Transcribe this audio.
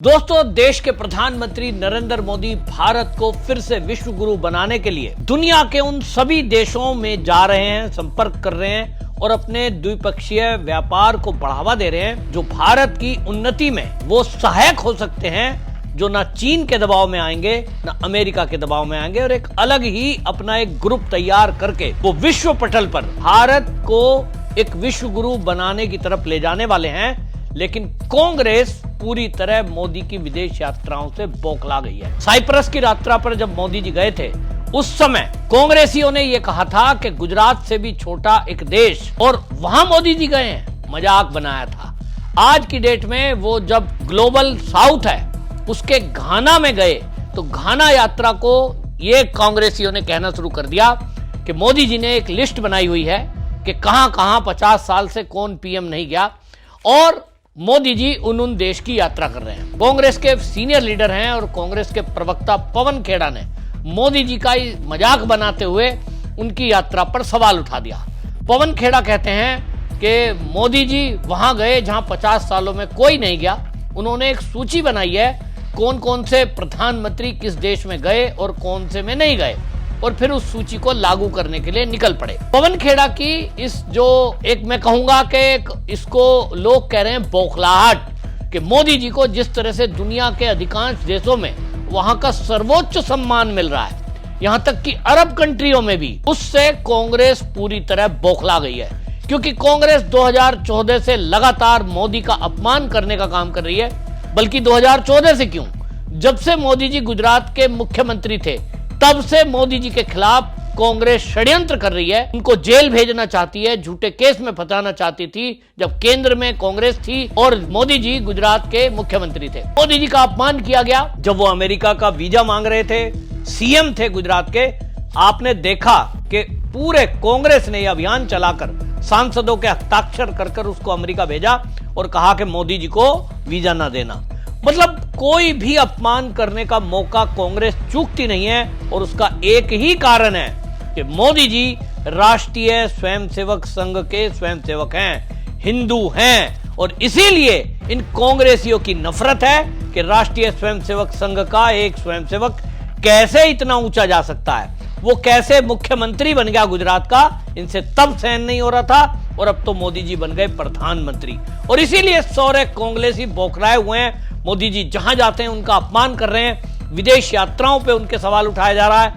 दोस्तों, देश के प्रधानमंत्री नरेंद्र मोदी भारत को फिर से विश्व गुरु बनाने के लिए दुनिया के उन सभी देशों में जा रहे हैं, संपर्क कर रहे हैं और अपने द्विपक्षीय व्यापार को बढ़ावा दे रहे हैं, जो भारत की उन्नति में वो सहायक हो सकते हैं, जो ना चीन के दबाव में आएंगे ना अमेरिका के दबाव में आएंगे और एक अलग ही अपना एक ग्रुप तैयार करके वो विश्व पटल पर भारत को एक विश्व गुरु बनाने की तरफ ले जाने वाले हैं। लेकिन कांग्रेस पूरी तरह मोदी की विदेश यात्राओं से बौखला गई है। साइप्रस की यात्रा पर जब मोदी जी गए थे, उस समय कांग्रेसियों ने यह कहा था कि गुजरात से भी छोटा एक देश, और वहां मोदी जी गए हैं, मजाक बनाया था। आज की डेट में वो जब ग्लोबल साउथ है उसके घाना में गए तो घाना यात्रा को ये कांग्रेसियों ने कहना शुरू कर दिया कि मोदी जी ने एक लिस्ट बनाई हुई है कि कहां कहां 50 साल से कौन पीएम नहीं गया, और मोदी जी उन देश की यात्रा कर रहे हैं। कांग्रेस के सीनियर लीडर हैं और कांग्रेस के प्रवक्ता पवन खेड़ा ने मोदी जी का मजाक बनाते हुए उनकी यात्रा पर सवाल उठा दिया। पवन खेड़ा कहते हैं कि मोदी जी वहां गए जहां 50 सालों में कोई नहीं गया। उन्होंने एक सूची बनाई है कौन कौन से प्रधानमंत्री किस देश में गए और कौन से में नहीं गए, और फिर उस सूची को लागू करने के लिए निकल पड़े। पवन खेड़ा की इस जो एक मैं कहूंगा कि इसको लोग कह रहे हैं बौखलाहट, कि मोदी जी को जिस तरह से दुनिया के अधिकांश देशों में वहां का सर्वोच्च सम्मान मिल रहा है, यहां तक कि अरब कंट्रियों में भी, उससे कांग्रेस पूरी तरह बौखला गई है। क्योंकि कांग्रेस 2014 से लगातार मोदी का अपमान करने का काम कर रही है। बल्कि 2014 से क्यों, जब से मोदी जी गुजरात के मुख्यमंत्री थे तब से मोदी जी के खिलाफ कांग्रेस षड्यंत्र कर रही है। उनको जेल भेजना चाहती है, झूठे केस में फंसाना चाहती थी जब केंद्र में कांग्रेस थी और मोदी जी गुजरात के मुख्यमंत्री थे। मोदी जी का अपमान किया गया जब वो अमेरिका का वीजा मांग रहे थे, सीएम थे गुजरात के। आपने देखा कि पूरे कांग्रेस ने यह अभियान चलाकर सांसदों के हस्ताक्षर कर उसको अमेरिका भेजा और कहा कि मोदी जी को वीजा ना देना। मतलब कोई भी अपमान करने का मौका कांग्रेस चूकती नहीं है, और उसका एक ही कारण है कि मोदी जी राष्ट्रीय स्वयंसेवक संघ के स्वयंसेवक हैं, हिंदू हैं, और इसीलिए इन कांग्रेसियों की नफरत है कि राष्ट्रीय स्वयंसेवक संघ का एक स्वयंसेवक कैसे इतना ऊंचा जा सकता है, वो कैसे मुख्यमंत्री बन गया गुजरात का। इनसे तब सहन नहीं हो रहा था, और अब तो मोदी जी बन गए प्रधानमंत्री, और इसीलिए सारे कांग्रेसी बौखलाए हुए हैं। मोदी जी जहां जाते हैं उनका अपमान कर रहे हैं, विदेश यात्राओं पे उनके सवाल उठाया जा रहा है।